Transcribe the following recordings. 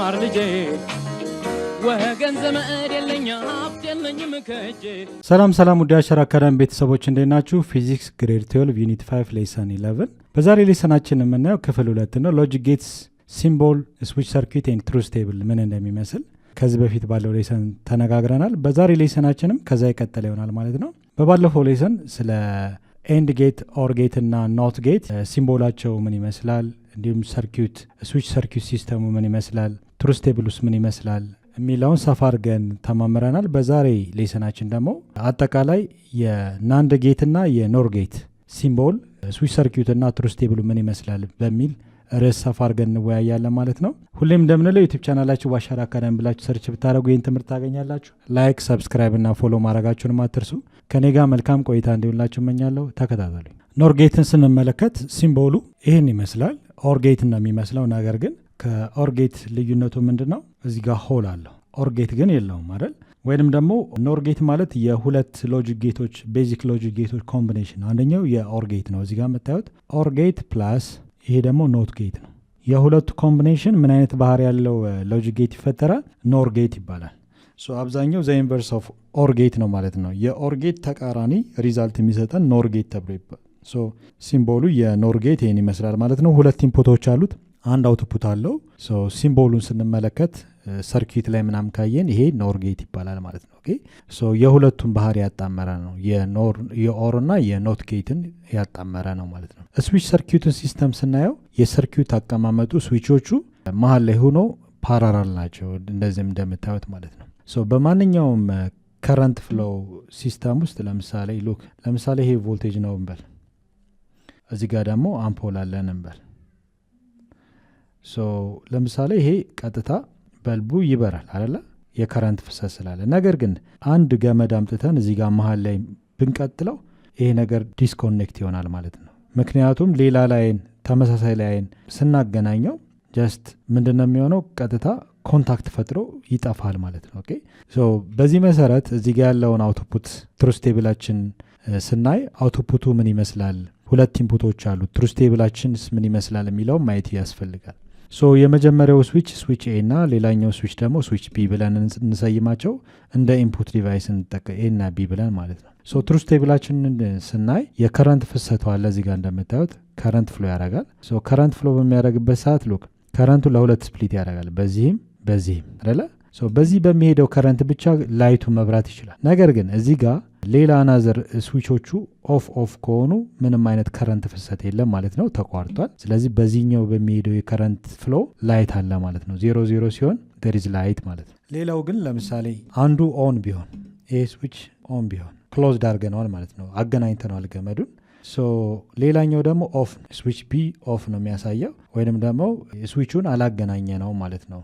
ማር ልጄ ወገን ዘመድ የለኝ ሀብት የለኝም ከእጄ። ሰላም ውድ የአሻራ አካዳሚ ቤተሰቦች እንዴት ናችሁ? ፊዚክስ ግሬድ 12 ዩኒት 5 ሌሰን 11 በዛሬ ሌሰናችን የምናየው ክፍል 2 ነው። ሎጂክ ጌትስ ሲምቦል ስዊች ሰርኪት ኤንድ ትሩዝ ቴብል ምን እንደሚመስል ከዚህ በፊት ባለው ሌሰን ተነጋግረናል። በዛሬ ሌሰናችንም ከዛ ይቀጥል ይሆናል ማለት ነው። በባለፈው ሌሰን ስለ ኤንድ ጌት፣ ኦር ጌት እና ኖት ጌት ሲምቦላቸው ምን ይመስላል፣ እንዲሁም ሰርኪት ስዊች ሰርኪት ሲስተሙ ምን ይመስላል፣ ትሩዝ ቴብሉስ ምን ይመስላል የሚለውን ሰፋ አድርገን ተማምረናል። በዛሬ ሌሰናችን ደግሞ አጠቃላይ የናንድ ጌት እና የኖር ጌት ሲምቦል ስዊች ሰርኪት እና ትሩዝ ቴብሉ ምን ይመስላል በሚል ርዕስ ሰፋ አድርገን እንወያያለን ማለት ነው። ሁሌም እንደምንለው ዩቲዩብ ቻናላችሁ በአሻራ አካዳሚ ብላችሁ ሰርች ብታደርጉ ይህን ትምህርት ታገኛላችሁ። ላይክ፣ ሰብስክራይብ እና ፎሎ ማድረጋችሁንም አትርሱ። ከኔ ጋር መልካም ቆይታ እንዲሆንላችሁ እመኛለሁ። ተከታተሉኝ። ኖር ጌትን ስንመለከት ሲምቦሉ ይህን ይመስላል። ኦር ጌት ነው የሚመስለው። ነገር ግን ከኦር ጌት ልዩነቱ ምንድን ነው? እዚህ ጋር ሆል አለው። ኦር ጌት ግን የለውም አይደል? ወይንም ደግሞ ኖር ጌት ማለት የሁለት ሎጂክ ጌቶች ቤዚክ ሎጂክ ጌቶች ኮምቢኔሽን ነው። አንደኛው የኦር ጌት ነው እዚህ ጋር የምታዩት ኦር ጌት ፕላስ ይሄ ደግሞ ኖት ጌት ነው። የሁለቱ ኮምቢኔሽን ምን አይነት ባህሪ ያለው ሎጂክ ጌት ይፈጠራል? ኖር ጌት ይባላል። አብዛኛው ዘ ኢንቨርስ ኦፍ ኦር ጌት ነው ማለት ነው። የኦር ጌት ተቃራኒ ሪዛልት የሚሰጠን ኖር ጌት ተብሎ ይባላል። ሲምቦሉ የኖር ጌት ይህን ይመስላል ማለት ነው። ሁለት ኢንፑቶች አሉት፣ አንድ አውትፑት አለው። ሲምቦሉን ስንመለከት ሰርኪት ላይ ምናም ካየን ይሄ ኖር ጌት ይባላል ማለት ነው። የሁለቱን ባህሪ ያጣመረ ነው። የኦር እና የኖት ጌትን ያጣመረ ነው ማለት ነው። ስዊች ሰርኪቱን ሲስተም ስናየው የሰርኪት አቀማመጡ ስዊቾቹ መሀል ላይ ሆኖ ፓራራል ናቸው፣ እንደዚህም እንደምታዩት ማለት ነው። በማንኛውም ከረንት ፍሎው ሲስተም ውስጥ ለምሳሌ ይሄ ቮልቴጅ ነው እንበል፣ እዚህ ጋር ደግሞ አምፖል አለን እንበል። ለምሳሌ ይሄ ቀጥታ በልቡ ይበራል አይደለ? የከረንት ፍሰት ስላለ። ነገር ግን አንድ ገመድ አምጥተን እዚህ ጋር መሀል ላይ ብንቀጥለው ይሄ ነገር ዲስኮኔክት ይሆናል ማለት ነው። ምክንያቱም ሌላ ላይን ተመሳሳይ ላይን ስናገናኘው ጀስት ምንድነው የሚሆነው? ቀጥታ ኮንታክት ፈጥሮ ይጠፋል ማለት ነው። በዚህ መሰረት እዚህ ጋር ያለውን አውትፑት ትሩዝ ቴብላችን ስናይ አውትፑቱ ምን ይመስላል? ሁለት ኢንፑቶች አሉ። ትሩዝ ቴብላችንስ ምን ይመስላል የሚለው ማየት ያስፈልጋል። የመጀመሪያው ስዊች ኤ እና ሌላኛው ስዊች ደግሞ ስዊች ቢ ብለን እንሰይማቸው። እንደ ኢንፑት ዲቫይስ እንጠቀም ኤ እና ቢ ብለን ማለት ነው። ትሩዝ ቴብላችንን ስናይ የከረንት ፍሰቱ አለ እዚህ ጋር እንደምታዩት ከረንት ፍሎ ያደርጋል። ከረንት ፍሎ በሚያደርግበት ሰዓት ከረንቱ ለሁለት ስፕሊት ያደርጋል፣ በዚህም አይደለ? በዚህ በሚሄደው ከረንት ብቻ ላይቱ መብራት ይችላል። ነገር ግን እዚህ ጋር ሌላ አናዘር ስዊቾቹ ኦፍ ከሆኑ ምንም አይነት ከረንት ፍሰት የለም ማለት ነው፣ ተቋርጧል። ስለዚህ በዚህኛው በሚሄደው የከረንት ፍሎ ላይት አለ ማለት ነው። 0 ሲሆን there is light ማለት ነው። ሌላው ግን ለምሳሌ አንዱ ኦን ቢሆን ይሄ ስዊች ኦን ቢሆን ክሎዝድ አድርገነዋል ማለት ነው፣ አገናኝተነዋል ገመዱን። ሌላኛው ደግሞ ኦፍ ስዊች ቢ ኦፍ ነው የሚያሳየው፣ ወይንም ደግሞ ስዊቹን አላገናኘ ነው ማለት ነው።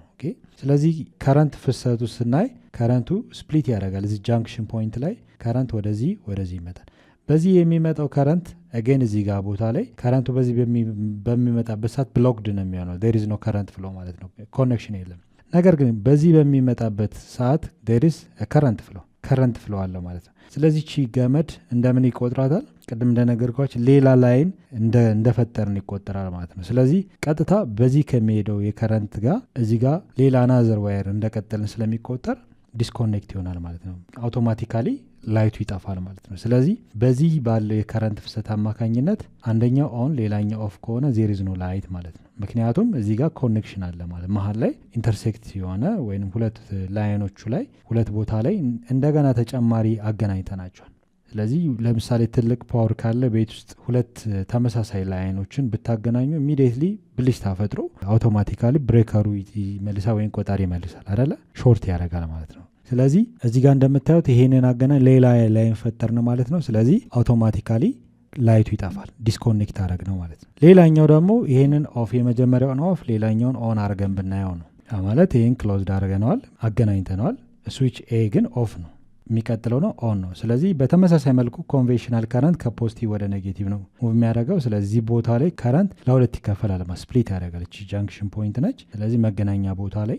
ስለዚህ ከረንት ፍሰቱ ስናይ ከረንቱ ስፕሊት ያደርጋል። እዚህ ጃንክሽን ፖይንት ላይ ከረንት ወደዚህ ይመጣል። በዚህ የሚመጣው ከረንት አገን እዚህ ጋር ቦታ ላይ ከረንቱ በዚህ በሚመጣበት ሰዓት ብሎክድ ነው የሚሆነው። there is no current flow ማለት ነው፣ ኮኔክሽን የለም። ነገር ግን በዚህ በሚመጣበት ሰዓት there is a ከረንት ፍሎ አለ ማለት ነው። ስለዚህ ቺ ገመድ እንደምን ይቆጥራታል? ቅድም እንደነገርኳችሁ ሌላ ላይን እንደፈጠርን ይቆጠራል ማለት ነው። ስለዚህ ቀጥታ በዚህ ከሚሄደው የከረንት ጋር እዚህ ጋር ሌላ አናዘር ዋየር እንደቀጠልን ስለሚቆጠር ዲስኮኔክት ይሆናል ማለት ነው። አውቶማቲካሊ ላይቱ ይጠፋል ማለት ነው። ስለዚህ በዚህ ባለው የከረንት ፍሰት አማካኝነት አንደኛው ኦን ሌላኛው ኦፍ ከሆነ there is no light ማለት ነው። ምክንያቱም እዚህ ጋር ኮኔክሽን አለ ማለት መሀል ላይ ኢንተርሴክት የሆነ ወይም ሁለት ላይኖቹ ላይ ሁለት ቦታ ላይ እንደገና ተጨማሪ አገናኝተናቸዋል። ስለዚህ ለምሳሌ ትልቅ ፓወር ካለ ቤት ውስጥ ሁለት ተመሳሳይ ላይኖችን ብታገናኙ ኢሚዲየትሊ ብልሽታ ፈጥሮ አውቶማቲካሊ ብሬከሩ ይመልሳል ወይም ቆጣሪ ይመልሳል አይደለ? ሾርት ያደርጋል ማለት ነው። ስለዚህ እዚህ ጋር እንደምታዩት ይሄንን አገናኝ ሌላ ላይን ፈጠርን ማለት ነው። ስለዚህ አውቶማቲካሊ ላይቱ ይጠፋል፣ ዲስኮኔክት አረግ ነው ማለት ነው። ሌላኛው ደግሞ ይሄንን ኦፍ የመጀመሪያውን ኦፍ ሌላኛውን ኦን አርገን ብናየው ነው ማለት ይሄን ክሎዝድ አርገነዋል፣ አገናኝተነዋል። ስዊች ኤ ግን ኦፍ ነው፣ የሚቀጥለው ነው ኦን ነው። ስለዚህ በተመሳሳይ መልኩ ኮንቬንሽናል ከረንት ከፖዚቲቭ ወደ ኔጌቲቭ ነው ሙቭ የሚያደርገው። ስለዚህ ቦታ ላይ ከረንት ለሁለት ይከፈላል፣ ስፕሊት ያደርጋል። እቺ ጃንክሽን ፖይንት ነች። ስለዚህ መገናኛ ቦታ ላይ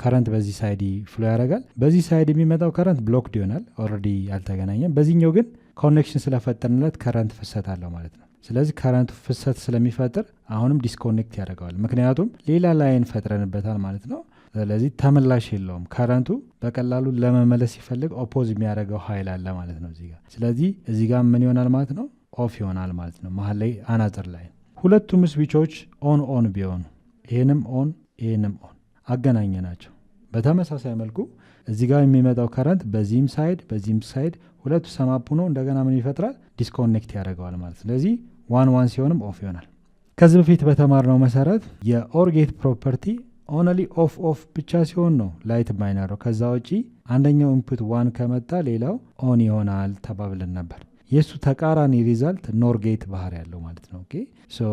ከረንት በዚህ ሳይድ ፍሎ ያደርጋል። በዚህ ሳይድ የሚመጣው ከረንት ብሎክድ ይሆናል፣ ኦልሬዲ አልተገናኘም። በዚህኛው ግን ኮኔክሽን ስለፈጠርንለት ከረንት ፍሰት አለው ማለት ነው። ስለዚህ ከረንቱ ፍሰት ስለሚፈጥር አሁንም ዲስኮኔክት ያደርገዋል፣ ምክንያቱም ሌላ ላይን ፈጥረንበታል ማለት ነው። ስለዚህ ተመላሽ የለውም። ከረንቱ በቀላሉ ለመመለስ ሲፈልግ ኦፖዝ የሚያደርገው ኃይል አለ ማለት ነው እዚህ ጋር። ስለዚህ እዚህ ጋር ምን ይሆናል ማለት ነው? ኦፍ ይሆናል ማለት ነው። መሀል ላይ አናጥር ላይ ሁለቱም ስዊቾች ኦን ቢሆኑ ይህንም ኦን ይህንም ኦን አገናኘ ናቸው። በተመሳሳይ መልኩ እዚህ ጋር የሚመጣው ከረንት በዚህም ሳይድ ሁለቱ ሰማፕ ነው እንደገና ምን ይፈጥራል? ዲስኮኔክት ያደርገዋል ማለት። ስለዚህ 1 ሲሆንም ኦፍ ይሆናል። ከዚህ በፊት በተማርነው መሰረት የኦር ጌት ፕሮፐርቲ ኦንሊ ኦፍ ብቻ ሲሆን ነው ላይት ባይናረው። ከዛ ውጪ አንደኛው ኢንፑት 1 ከመጣ ሌላው ኦን ይሆናል ተባብለን ነበር። የሱ ተቃራኒ ሪዛልት ኖር ጌት ባህር ያለው ማለት ነው። ኦኬ ሶ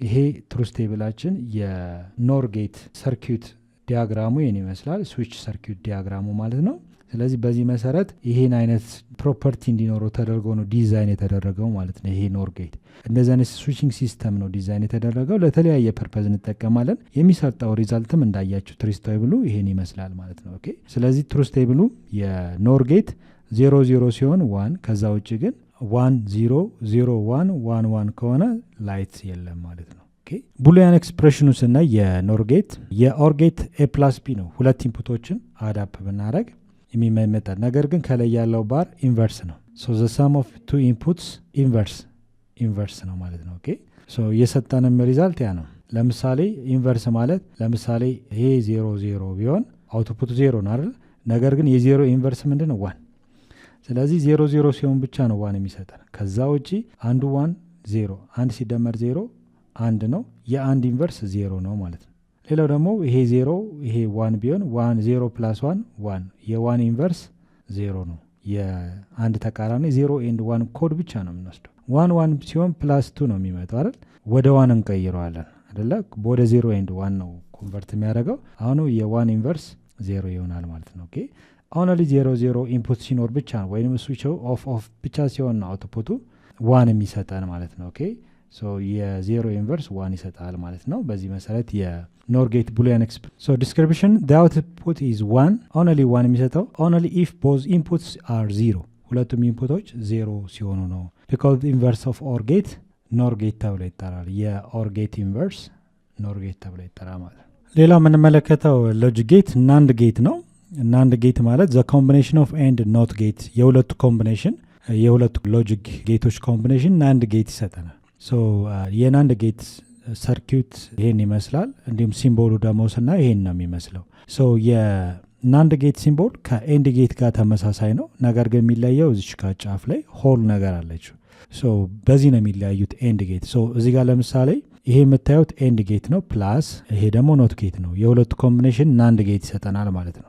ይሄ ትሩዝ ቴብላችን የኖር ጌት ሰርኪዩት ዲያግራሙ ይህን ይመስላል። ስዊች ሰርኪዩት ዲያግራሙ ማለት ነው። ስለዚህ በዚህ መሰረት ይሄን አይነት ፕሮፐርቲ እንዲኖረው ተደርጎ ነው ዲዛይን የተደረገው ማለት ነው። ይሄ ኖር ጌት እንደዚህ አይነት ስዊችንግ ሲስተም ነው ዲዛይን የተደረገው። ለተለያየ ፐርፐዝ እንጠቀማለን። የሚሰጠው ሪዛልትም እንዳያችሁ ትሩዝ ቴብሉ ይሄን ይመስላል ማለት ነው። ኦኬ ስለዚህ ትሩዝ ቴብሉ የኖር ጌት 0 ሲሆን 1 ከዛ ውጭ ግን 1 ከሆነ ላይት የለም ማለት ነው። ቡሊያን ኤክስፕሬሽኑ ስናይ የኖር ጌት የኦር ጌት ኤ ፕላስ ቢ ነው። ሁለት ኢንፑቶችን አዳፕ ብናደረግ የሚመጣል። ነገር ግን ከላይ ያለው ባር ኢንቨርስ ነው። ሶ ዘ ሳም ኦፍ ቱ ኢንፑትስ ኢንቨርስ ነው ማለት ነው። ኦኬ ሶ የሰጠንም ሪዛልት ያ ነው። ለምሳሌ ኢንቨርስ ማለት ለምሳሌ ይሄ 0 ቢሆን አውትፑቱ 0 ነው አይደል? ነገር ግን የዜሮ ኢንቨርስ ምንድን ነው? 1። ስለዚህ 0 ሲሆን ብቻ ነው 1 የሚሰጠን። ከዛ ውጪ አንዱ 1 1 ሲደመር 0 1 ነው። የአንድ ኢንቨርስ 0 ነው ማለት ነው። ሌላው ደግሞ ይሄ 0 ይሄ 1 ቢሆን 0 + 1 የ1 ኢንቨርስ 0 ነው። የአንድ ተቃራኒ 0 ኤንድ 1 ኮድ ብቻ ነው የምንወስደው። 1 ሲሆን +2 ነው የሚመጣው አይደል? ወደ 1 እንቀይረዋለን አይደለ? ወደ 0 ኤንድ 1 ነው ኮንቨርት የሚያደርገው። አሁን የ1 ኢንቨርስ 0 ይሆናል ማለት ነው። ኦኬ አሁን 0 ኢንፑት ሲኖር ብቻ ነው ወይም ስዊች ኦፍ ብቻ ሲሆን ነው አውትፑቱ 1 የሚሰጠን ማለት ነው። ኦኬ ሶ የዜሮ ኢንቨርስ 1 ይሰጣል ማለት ነው። በዚህ መሰረት የኖር ጌት ቡሊያን ዲስክሪፕሽን the output is 1 only 1 የሚሰጠው only if both inputs are 0 ሁለቱም ኢንፑቶች 0 ሲሆኑ ነው። because inverse of OR gate NOR gate ተብሎ ይጠራል። የኦር ጌት ኢንቨርስ ኖር ጌት ተብሎ ይጠራል ማለት ነው። ሌላ የምንመለከተው ሎጂክ ጌት ናንድ ጌት ነው። ናንድ ጌት ማለት the combination of and not gate የሁለቱ ኮምቢኔሽን የሁለቱ ሎጂክ ጌቶች ኮምቢኔሽን ናንድ ጌት ይሰጠናል። የናንድ ጌት ሰርኪዩት ይሄን ይመስላል። እንዲሁም ሲምቦሉ ደግሞ ስና ይሄን ነው የሚመስለው። የናንድ ጌት ሲምቦል ከኤንድ ጌት ጋር ተመሳሳይ ነው። ነገር ግን የሚለየው እዚች ጋር ጫፍ ላይ ሆል ነገር አለችው። በዚህ ነው የሚለያዩት ኤንድ ጌት። እዚህ ጋር ለምሳሌ ይሄ የምታዩት ኤንድ ጌት ነው፣ ፕላስ ይሄ ደግሞ ኖት ጌት ነው። የሁለቱ ኮምቢኔሽን ናንድ ጌት ይሰጠናል ማለት ነው።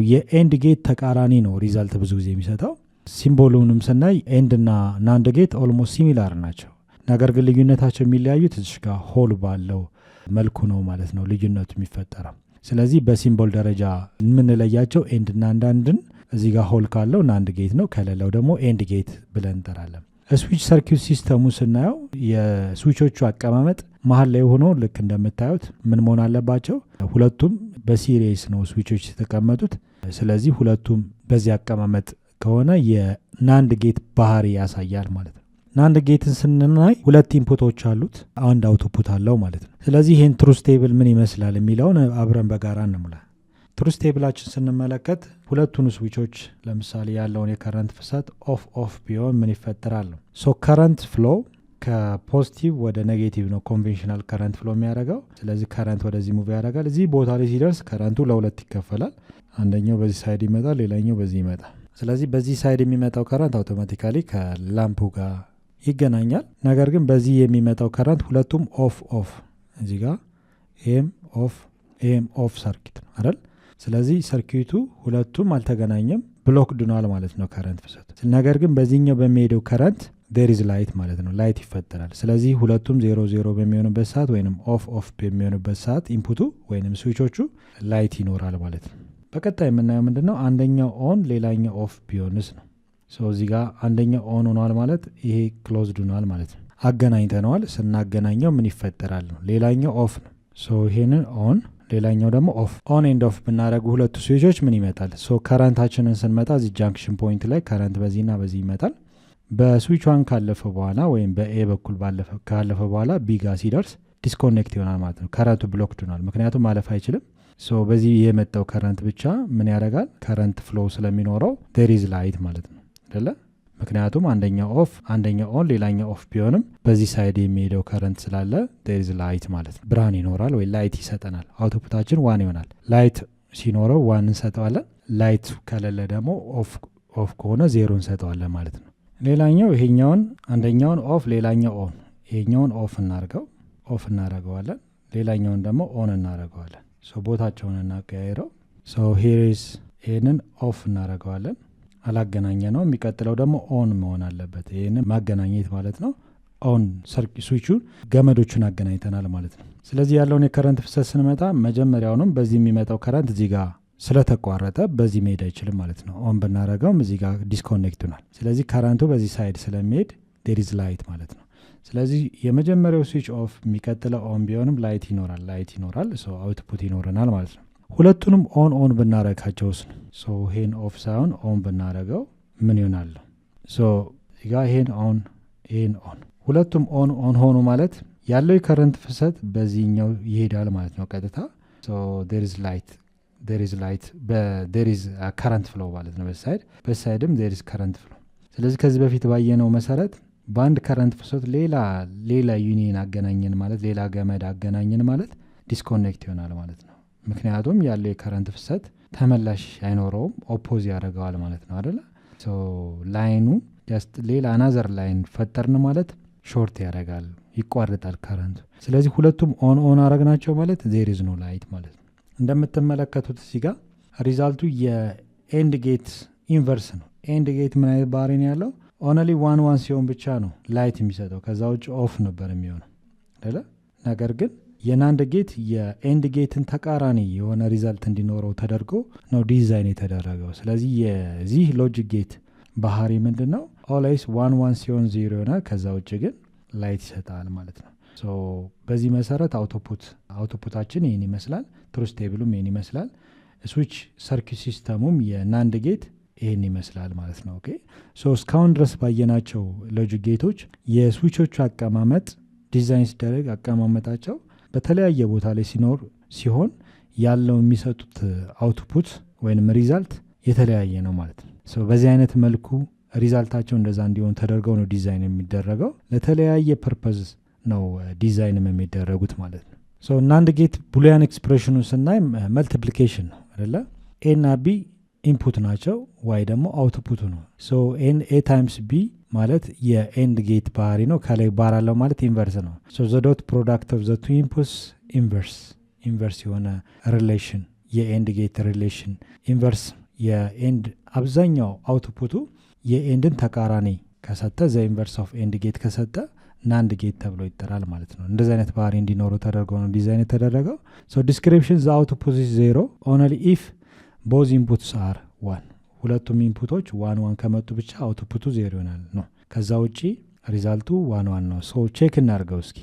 የኤንድ ጌት ተቃራኒ ነው ሪዛልት ብዙ ጊዜ የሚሰጠው። ሲምቦሉንም ስናይ ኤንድ እና ናንድ ጌት ኦልሞስት ሲሚላር ናቸው። ነገር ግን ልዩነታቸው የሚለያዩት እዚህ ጋር ሆል ባለው መልኩ ነው ማለት ነው ልዩነቱ የሚፈጠረው። ስለዚህ በሲምቦል ደረጃ የምንለያቸው ኤንድ እና ናንድን እዚህ ጋር ሆል ካለው ናንድ ጌት ነው፣ ከሌለው ደግሞ ኤንድ ጌት ብለን እንጠራለን። ስዊች ሰርኪዩት ሲስተሙ ስናየው የስዊቾቹ አቀማመጥ መሀል ላይ ሆኖ ልክ እንደምታዩት ምን መሆን አለባቸው? ሁለቱም በሲሪየስ ነው ስዊቾች የተቀመጡት። ስለዚህ ሁለቱም በዚህ አቀማመጥ ከሆነ የናንድ ጌት ባህሪ ያሳያል ማለት ነው። ናንድ ጌትን ስንናይ ሁለት ኢንፑቶች አሉት፣ አንድ አውትፑት አለው ማለት ነው። ስለዚህ ይህን ትሩዝ ቴብል ምን ይመስላል የሚለውን አብረን በጋራ እንሙላ። ትሩዝ ቴብላችን ስንመለከት ሁለቱን ስዊቾች ለምሳሌ ያለውን የከረንት ፍሰት ኦፍ ቢሆን ምን ይፈጠራል ነው። ከረንት ፍሎ ከፖዚቲቭ ወደ ኔጌቲቭ ነው ኮንቬንሽናል ከረንት ፍሎ የሚያደርገው። ስለዚህ ከረንት ወደዚህ ሙቭ ያደርጋል። እዚህ ቦታ ላይ ሲደርስ ከረንቱ ለሁለት ይከፈላል። አንደኛው በዚህ ሳይድ ይመጣል፣ ሌላኛው በዚህ ይመጣል። ስለዚህ በዚህ ሳይድ የሚመጣው ከረንት አውቶማቲካሊ ከላምፑ ጋር ይገናኛል። ነገር ግን በዚህ የሚመጣው ከረንት ሁለቱም ኦፍ እዚህ ጋር ኤም ኦፍ ሰርኪት ነው አይደል? ስለዚህ ሰርኪቱ ሁለቱም አልተገናኘም፣ ብሎክ ድኗል ማለት ነው ከረንት ፍሰቱ። ነገር ግን በዚህኛው በሚሄደው ከረንት ዴሪዝ ላይት ማለት ነው፣ ላይት ይፈጠራል። ስለዚህ ሁለቱም 0 በሚሆንበት ሰዓት ወይም ኦፍ በሚሆንበት ሰዓት ኢንፑቱ ወይም ስዊቾቹ ላይት ይኖራል ማለት ነው። በቀጣይ የምናየው ምንድነው? አንደኛው ኦን ሌላኛው ኦፍ ቢሆንስ ነው። እዚህ ጋር አንደኛው ኦን ሆኗል ማለት ይሄ ክሎዝድ ሆኗል ማለት ነው። አገናኝተነዋል። ስናገናኘው ምን ይፈጠራል ነው። ሌላኛው ኦፍ ነው። ይሄንን ኦን ሌላኛው ደግሞ ኦፍ። ኦን ኤንድ ኦፍ ብናደረጉ ሁለቱ ስዊቾች ምን ይመጣል? ከረንታችንን ስንመጣ እዚህ ጃንክሽን ፖይንት ላይ ከረንት በዚህና በዚህ ይመጣል። በስዊች ዋን ካለፈ በኋላ ወይም በኤ በኩል ካለፈ በኋላ ቢ ጋር ሲደርስ ዲስኮኔክት ይሆናል ማለት ነው። ከረንቱ ብሎክድ ሆኗል፣ ምክንያቱም ማለፍ አይችልም። በዚህ የመጣው ከረንት ብቻ ምን ያደርጋል? ከረንት ፍሎው ስለሚኖረው there is light ማለት ነው አይደለ? ምክንያቱም አንደኛው ኦፍ አንደኛው ኦን ሌላኛው ኦፍ ቢሆንም በዚህ ሳይድ የሚሄደው ከረንት ስላለ there is light ማለት ነው። ብርሃን ይኖራል ወይ ላይት ይሰጠናል። አውትፑታችን 1 ይሆናል። ላይት ሲኖረው 1 እንሰጠዋለን። ላይት ከሌለ ደግሞ ኦፍ ከሆነ 0 እንሰጠዋለን ማለት ነው። ሌላኛው ይሄኛውን አንደኛውን ኦፍ ሌላኛው ኦን፣ ይሄኛውን ኦፍ እናደርገዋለን፣ ሌላኛውን ደግሞ ኦን እናደርገዋለን። ቦታቸውን እናቀያይረው። here is ይሄንን ኦፍ እናደርገዋለን፣ አላገናኘ ነው። የሚቀጥለው ደግሞ ኦን መሆን አለበት። ይሄንን ማገናኘት ማለት ነው። ኦን ስዊቹን ገመዶቹን አገናኝተናል ማለት ነው። ስለዚህ ያለውን የከረንት ፍሰት ስንመጣ መጀመሪያውንም በዚህ የሚመጣው ከረንት እዚህ ጋር ስለተቋረጠ በዚህ መሄድ አይችልም ማለት ነው። ኦን ብናደርገውም እዚህ ጋር ዲስኮኔክት ሆናል። ስለዚህ ከረንቱ በዚህ ሳይድ ስለሚሄድ there is light ማለት ነው። ስለዚህ የመጀመሪያው ስዊች ኦፍ የሚቀጥለው ኦን ቢሆንም ላይት ይኖራል። አውትፑት ይኖረናል ማለት ነው። ሁለቱንም ኦን ብናረጋቸውስ ነው። ይሄን ኦፍ ሳይሆን ኦን ብናረገው ምን ይሆናል? ይሄን ኦን ሁለቱም ኦን ሆኑ ማለት ያለው የከረንት ፍሰት በዚህኛው ይሄዳል ማለት ነው ቀጥታ። there is light there is current flow ማለት ነው። በሳይድም there is current flow። ስለዚህ ከዚህ በፊት ባየነው መሰረት በአንድ ከረንት ፍሰት ሌላ ዩኒየን አገናኘን ማለት ሌላ ገመድ አገናኘን ማለት ዲስኮኔክት ይሆናል ማለት ነው። ምክንያቱም ያለው የከረንት ፍሰት ተመላሽ አይኖረውም፣ ኦፖዝ ያደርገዋል ማለት ነው አይደለ? ላይኑ ሌላ አናዘር ላይን ፈጠርን ማለት ሾርት ያደርጋል፣ ይቋርጣል ከረንቱ። ስለዚህ ሁለቱም ኦን አረግናቸው ማለት there is no light ማለት ነው። እንደምትመለከቱት እዚህ ጋር ሪዛልቱ የኤንድ ጌት ኢንቨርስ ነው። ኤንድ ጌት ምን አይነት ባህሪ ነው ያለው? ኦንሊ ዋን ሲሆን ብቻ ነው ላይት የሚሰጠው፣ ከዛ ውጭ ኦፍ ነበር የሚሆነው አይደለ? ነገር ግን የናንድ ጌት የኤንድ ጌትን ተቃራኒ የሆነ ሪዛልት እንዲኖረው ተደርጎ ነው ዲዛይን የተደረገው። ስለዚህ የዚህ ሎጂክ ጌት ባህሪ ምንድን ነው? ኦልዌይስ ዋን ሲሆን 0 ይሆናል፣ ከዛ ውጭ ግን ላይት ይሰጣል ማለት ነው። በዚህ መሰረት አውትፑታችን ይህን ይመስላል። ትሩዝ ቴብሉም ይህን ይመስላል። ስዊች ሰርኪት ሲስተሙም የናንድ ጌት ይህን ይመስላል ማለት ነው። ኦኬ እስካሁን ድረስ ባየናቸው ሎጂክ ጌቶች የስዊቾቹ አቀማመጥ ዲዛይን ሲደረግ አቀማመጣቸው በተለያየ ቦታ ላይ ሲሆን ያለው የሚሰጡት አውትፑት ወይም ሪዛልት የተለያየ ነው ማለት ነው። በዚህ አይነት መልኩ ሪዛልታቸው እንደዛ እንዲሆን ተደርገው ነው ዲዛይን የሚደረገው። ለተለያየ ፐርፐዝ ነው ዲዛይንም የሚደረጉት ማለት ነው። ናንድ ጌት ቡሊያን ኤክስፕሬሽኑ ስናይ መልቲፕሊኬሽን ነው አይደለ? ኤ እና ቢ ኢንፑት ናቸው፣ ዋይ ደግሞ አውትፑቱ ነው። ኤ ታይምስ ቢ ማለት የኤንድ ጌት ባህሪ ነው። ከላይ ባር አለው ማለት ኢንቨርስ ነው። ዘ ዶት ፕሮዳክት ኦፍ ዘ ቱ ኢንፑትስ ኢንቨርስ የሆነ ሪሌሽን የኤንድ ጌት ሪሌሽን ኢንቨርስ የኤንድ አብዛኛው አውትፑቱ የኤንድን ተቃራኒ ከሰጠ ዘ ኢንቨርስ ኦፍ ኤንድ ጌት ከሰጠ ናንድ ጌት ተብሎ ይጠራል ማለት ነው። እንደዚህ አይነት ባህሪ እንዲኖረው ተደርጎ ነው ዲዛይን የተደረገው። ዲስክሪፕሽን ዘ አውትፑት ኢዝ 0 ኦንሊ ኢፍ ቦዝ ኢንፑትስ አር 1 ሁለቱም ኢንፑቶች 1 ከመጡ ብቻ አውትፑቱ 0 ይሆናል ነው። ከዛ ውጪ ሪዛልቱ 1 ነው። ቼክ እናርገው እስኪ።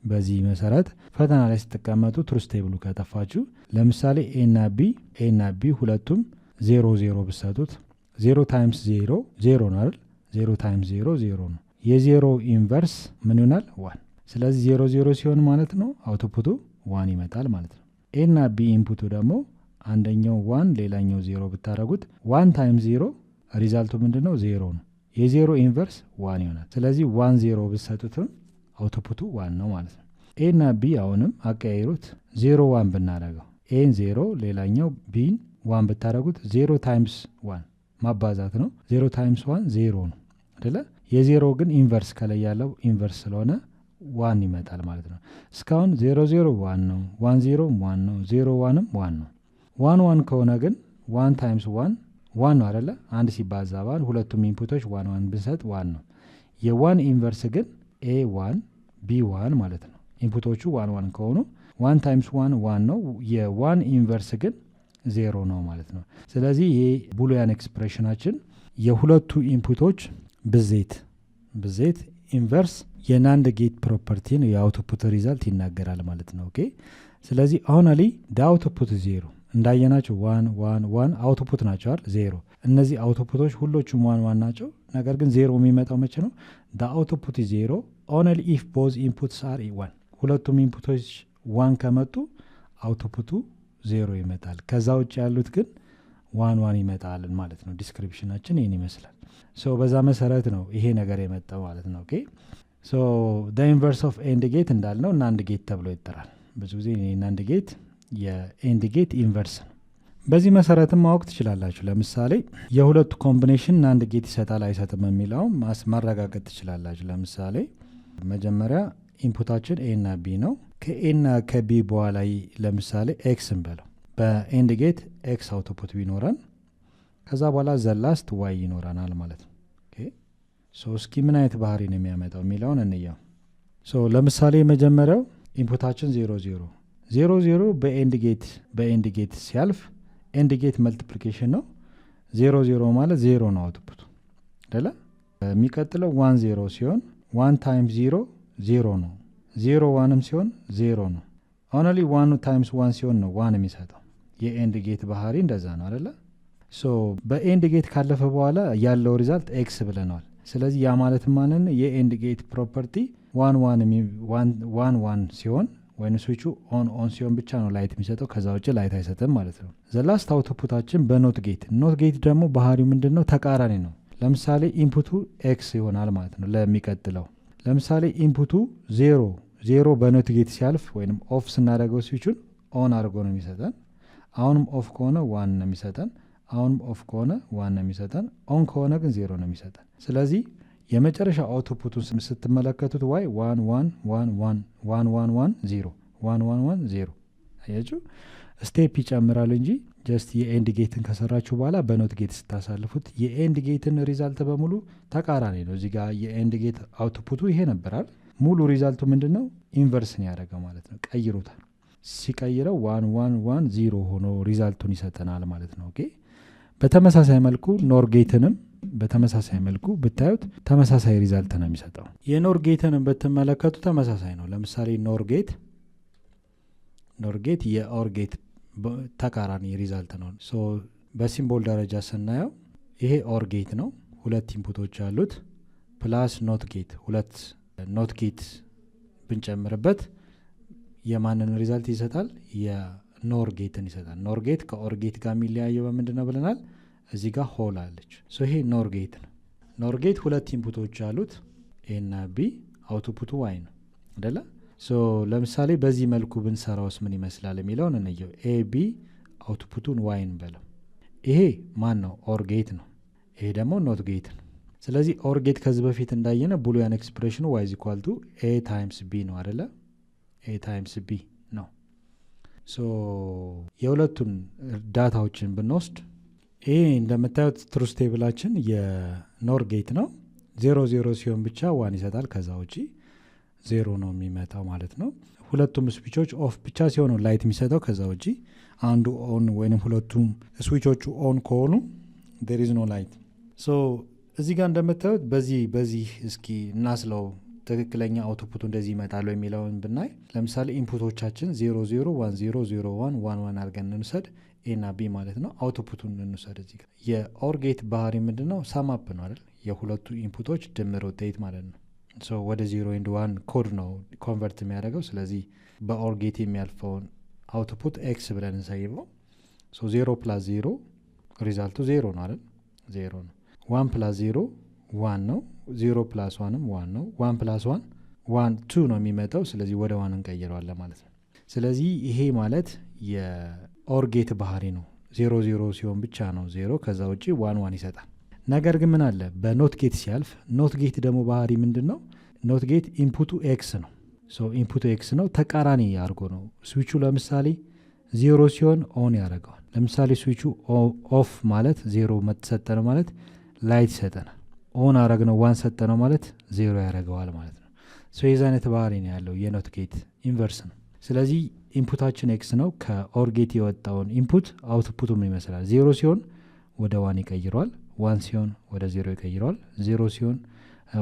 በዚህ መሰረት ፈተና ላይ ስትቀመጡ ትሩዝ ቴብሉ ከጠፋችሁ ለምሳሌ ኤ እና ቢ ሁለቱም 0 ብሰጡት 0 ታይምስ 0 ነው አይደል? 0 ታይምስ 0 ነው። የዜሮ ኢንቨርስ ምን ይሆናል? 1። ስለዚህ 0 ሲሆን ማለት ነው አውትፑቱ 1 ይመጣል ማለት ነው። ኤ እና ቢ ኢንፑቱ ደግሞ አንደኛው 1 ሌላኛው 0 ብታረጉት 1 ታይምስ 0 ሪዛልቱ ምንድነው? 0 ነው። የዜሮ ኢንቨርስ 1 ይሆናል። ስለዚህ 1 ብትሰጡትም አውትፑቱ 1 ነው ማለት ነው። ኤ እና ቢ አሁንም አቀያይሩት 0 ብናረገው ኤን 0 ሌላኛው ቢን 1 ብታረጉት 0 ታይምስ 1 ማባዛት ነው። 0 ታይምስ 1 0 ነው አይደለ? የዜሮ ግን ኢንቨርስ ከላይ ያለው ኢንቨርስ ስለሆነ 1 ይመጣል ማለት ነው። እስካሁን 0 1 ነው፣ 10 1 ነው፣ 01 1 ነው። 1 ከሆነ ግን 1 ታይምስ 1 ነው አይደለ? አንድ ሲባዛ ባል ሁለቱም ኢንፑቶች 1 ብንሰጥ 1 ነው። የ1 ኢንቨርስ ግን A1 B1 ማለት ነው። ኢንፑቶቹ 1 ከሆኑ 1 ታይምስ 1 ነው። የ1 ኢንቨርስ ግን 0 ነው ማለት ነው። ስለዚህ ይሄ ቡሊያን ኤክስፕሬሽናችን የሁለቱ ኢንፑቶች ብዜት ኢንቨርስ የናንድ ጌት ፕሮፐርቲን የአውትፑት ሪዛልት ይናገራል ማለት ነው። ኦኬ ስለዚህ አሁን አውትፑት 0 እንዳየናቸው 1 አውትፑት ናቸው አይደል? 0 እነዚህ አውትፑቶች ሁሎቹም 1 ናቸው። ነገር ግን 0 የሚመጣው መቼ ነው? the output is 0 only if both inputs are 1 ሁለቱም ኢንፑቶች 1 ከመጡ አውትፑቱ 0 ይመጣል። ከዛ ውጭ ያሉት ግን 1 ይመጣል ማለት ነው። ዲስክሪፕሽናችን ይህን ይመስላል። በዛ መሰረት ነው ይሄ ነገር የመጣው ማለት ነው። ኦኬ ኢንቨርስ ኦፍ ኤንድ ጌት እንዳልነው ናንድ ጌት ተብሎ ይጠራል። ብዙ ጊዜ ናንድ ጌት የኤንድ ጌት ኢንቨርስ ነው። በዚህ መሰረትም ማወቅ ትችላላችሁ። ለምሳሌ የሁለቱ ኮምቢኔሽን ናንድ ጌት ይሰጣል አይሰጥም የሚለውም ማረጋገጥ ትችላላችሁ። ለምሳሌ መጀመሪያ ኢንፑታችን ኤ እና ቢ ነው። ከኤ እና ከቢ በኋላ ለምሳሌ ኤክስ እንበለው። በኤንድ ጌት ኤክስ አውትፑት ቢኖረን ከዛ በኋላ ዘላስት ዋይ ይኖረናል ማለት ነው። እስኪ ምን አይነት ባህሪ ነው የሚያመጣው የሚለውን እንየው። ለምሳሌ የመጀመሪያው ኢንፑታችን 0 በኤንድ ጌት ሲያልፍ ኤንድ ጌት መልቲፕሊኬሽን ነው። 0 ማለት 0 ነው አውትፑቱ አይደለ? የሚቀጥለው 1 ሲሆን 1 ታይምስ 0 ነው። 1 ሲሆን 0 ነው። ኦንሊ 1 ታይምስ 1 ሲሆን ነው 1 የሚሰጠው። የኤንድ ጌት ባህሪ እንደዛ ነው አይደለ? በኤንድ ጌት ካለፈ በኋላ ያለው ሪዛልት ኤክስ ብለናል። ስለዚህ ያ ማለት ማንን የኤንድ ጌት ፕሮፐርቲ 1 ሲሆን ወይም ስዊቹ ኦን ሲሆን ብቻ ነው ላይት የሚሰጠው። ከዛ ውጭ ላይት አይሰጥም ማለት ነው። ዘላስት አውትፑታችን በኖት ጌት ደግሞ ባህሪው ምንድን ነው? ተቃራኒ ነው። ለምሳሌ ኢንፑቱ ኤክስ ይሆናል ማለት ነው። ለሚቀጥለው ለምሳሌ ኢንፑቱ 0 በኖት ጌት ሲያልፍ ወይም ኦፍ ስናደርገው ስዊቹን ኦን አድርጎ ነው የሚሰጠን። አሁንም ኦፍ ከሆነ 1 ነው የሚሰጠን። አሁንም ኦፍ ከሆነ 1 ነው የሚሰጠን። ኦን ከሆነ ግን 0 ነው የሚሰጠን። ስለዚህ የመጨረሻ አውትፑቱን ስትመለከቱት ዋይ 1 አያችሁ፣ ስቴፕ ይጨምራል እንጂ ጀስት የኤንድ ጌትን ከሰራችሁ በኋላ በኖት ጌት ስታሳልፉት የኤንድ ጌትን ሪዛልት በሙሉ ተቃራኒ ነው። እዚህ ጋር የኤንድ ጌት አውትፑቱ ይሄ ነበራል። ሙሉ ሪዛልቱ ምንድን ነው? ኢንቨርስን ያደረገው ማለት ነው። ቀይሩታል። ሲቀይረው 1 ሆኖ ሪዛልቱን ይሰጠናል ማለት ነው። ኦኬ በተመሳሳይ መልኩ ኖር ጌትንም በተመሳሳይ መልኩ ብታዩት ተመሳሳይ ሪዛልት ነው የሚሰጠው። የኖር ጌትንም ብትመለከቱ ተመሳሳይ ነው። ለምሳሌ ኖር ጌት የኦር ጌት ተቃራኒ ሪዛልት ነው። በሲምቦል ደረጃ ስናየው ይሄ ኦር ጌት ነው። 2 ኢንፑቶች አሉት ፕላስ ኖት ጌት 2 ኖት ጌት ብንጨምርበት የማንን ሪዛልት ይሰጣል? የኖር ጌትን ይሰጣል። ኖር ጌት ከኦር ጌት ጋር የሚለያየው በምንድን ነው ብለናል? እዚህ ጋር ሆል አለች። ይሄ ኖር ጌት ነው። ኖር ጌት 2 ኢንፑቶች አሉት ኤ እና ቢ፣ አውትፑቱ ዋይ ነው አይደለ? ለምሳሌ በዚህ መልኩ ብንሰራውስ ምን ይመስላል የሚለውን እንየው። ኤ ቢ አውትፑቱን ዋይን በለው። ይሄ ማን ነው? ኦር ጌት ነው። ይሄ ደግሞ ኖት ጌት ነው። ስለዚህ ኦር ጌት ከዚህ በፊት እንዳየነ ቡሊያን ኤክስፕሬሽኑ ዋይ ኢዝ ኢኳል ቱ ኤ ታይምስ ቢ ነው አይደለ? ኤ ታይምስ ቢ ነው። የሁለቱን ዳታዎችን ብንወስድ ይሄ እንደምታዩት ትሩዝ ቴብላችን የኖር ጌት ነው። 0 ሲሆን ብቻ 1 ይሰጣል። ከዛ ውጪ 0 ነው የሚመጣው ማለት ነው። ሁለቱም ስዊቾች ኦፍ ብቻ ሲሆኑ ላይት የሚሰጠው። ከዛ ውጪ አንዱ ኦን ወይም ሁለቱም ስዊቾቹ ኦን ከሆኑ there is no light። እዚህ ጋር እንደምታዩት በዚህ እስኪ እናስለው ትክክለኛ አውትፑቱ እንደዚህ ይመጣሉ የሚለውን ብናይ ለምሳሌ ኢንፑቶቻችን 00 10 01 11 አድርገን እንውሰድ። ኤ እና ቢ ማለት ነው። አውትፑቱን እንውሰድ። እዚህ ጋር የኦር ጌት ባህሪ ምንድን ነው? ሳማፕ ነው አይደል? የሁለቱ ኢንፑቶች ድምር ውጤት ማለት ነው። ወደ 0 and 1 ኮድ ነው ኮንቨርት የሚያደርገው። ስለዚህ በኦር ጌት የሚያልፈውን አውትፑት ኤክስ ብለን እንሰይበው። 0 ፕላስ 0 ሪዛልቱ 0 ነው አይደል? 0 ነው። 1 ፕላስ 0 1 ነው። 0 ፕላስ 1ም 1 ነው። 1 ፕላስ 1 2 ነው የሚመጣው። ስለዚህ ወደ 1 እንቀይረዋለን ማለት ነው። ስለዚህ ይሄ ማለት የኦር ጌት ባህሪ ነው። 0 ሲሆን ብቻ ነው 0። ከዛ ውጭ 1 ይሰጣል። ነገር ግን ምን አለ በኖት ጌት ሲያልፍ? ኖት ጌት ደግሞ ባህሪ ምንድን ነው? ኖት ጌት ኢንፑቱ ኤክስ ነው። ኢንፑቱ ኤክስ ነው። ተቃራኒ አድርጎ ነው ስዊቹ። ለምሳሌ 0 ሲሆን ኦን ያደርገዋል። ለምሳሌ ስዊቹ ኦፍ ማለት 0 ሰጠነው ማለት ላይት ይሰጠናል። ኦን አረግነው 1 ሰጠነው ማለት 0 ያደርገዋል ማለት ነው። የዚ አይነት ባህሪ ነው ያለው የኖት ጌት ኢንቨርስ ነው። ስለዚህ ኢንፑታችን ኤክስ ነው። ከኦር ጌት የወጣውን ኢንፑት አውትፑቱ ምን ይመስላል? 0 ሲሆን ወደ 1 ይቀይረዋል። 1 ሲሆን ወደ 0 ይቀይረዋል። 0 ሲሆን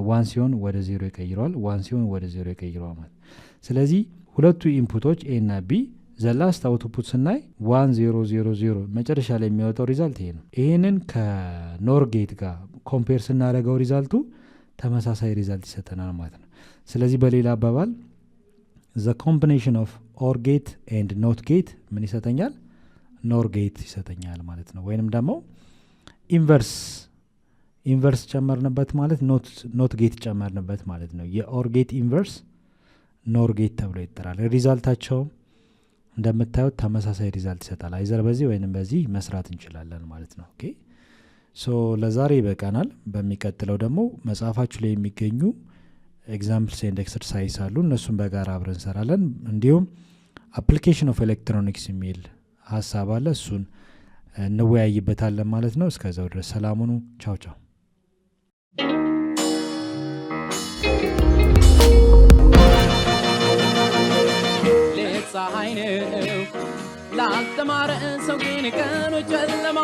1 ሲሆን ወደ 0 ይቀይረዋል። 1 ሲሆን ወደ 0 ይቀይረዋል ማለት። ስለዚህ ሁለቱ ኢንፑቶች ኤ እና ቢ ዘላስት አውትፑት ስናይ 1000 መጨረሻ ላይ የሚወጣው ሪዛልት ይሄ ነው። ይህንን ከኖር ጌት ጋር ኮምፔር ስናደረገው ሪዛልቱ ተመሳሳይ ሪዛልት ይሰጠናል ማለት ነው። ስለዚህ በሌላ አባባል the combination of OR gate and NOT gate ምን ይሰጠኛል NOR gate ይሰጠኛል ማለት ነው ወይንም ደግሞ ኢንቨርስ ጨመርንበት ማለት ኖት ጌት ጨመርንበት ማለት ነው የኦር ጌት ኢንቨርስ ኖር ጌት ተብሎ ይጠራል ሪዛልታቸው እንደምታዩት ተመሳሳይ ሪዛልት ይሰጣል አይዘር በዚህ ወይንም በዚህ መስራት እንችላለን ማለት ነው ኦኬ ሶ ለዛሬ በቃናል በሚቀጥለው ደግሞ መጽሐፋችሁ ላይ የሚገኙ ኤግዛምፕልስ ኤንድ ኤክሰርሳይዝ አሉ እነሱን በጋራ አብረን እንሰራለን እንዲሁም አፕሊኬሽን ኦፍ ኤሌክትሮኒክስ የሚል ሐሳብ አለ እሱን እንወያይበታለን ማለት ነው እስከዛው ድረስ ሰላም ሁኑ ቻው ቻው ፀሐይ ነው ላልተማረ ሰው ግን ቀኑ ጨለማ